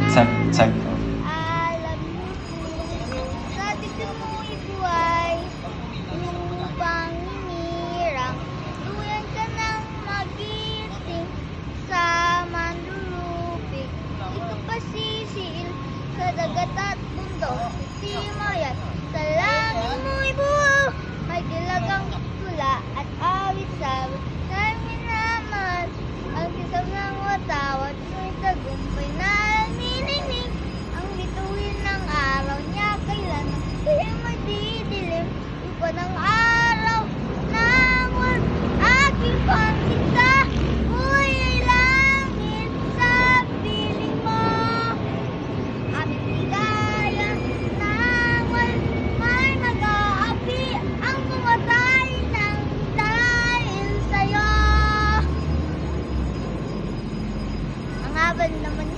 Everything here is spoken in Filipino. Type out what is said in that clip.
Sabi ko. Alam mo, sa dibdib mo'y buhay, upang hinirang, tuyan ka ng magiting sa manlulupig. Ikapasisiil sa dagat at bundok, simayan, sa langit mo'y buo, may dilagang tula at awit sa naman, ang kisam ng watawat, may tagumpay na nininig, ang bituin ng araw niya kailan di magdidilim, iba ng araw ng aking pansin sa buhay ay langit sa piling mo. Aming ligaya ng may mag-aapi ang pumatay ng dahil sa'yo. Ang haba naman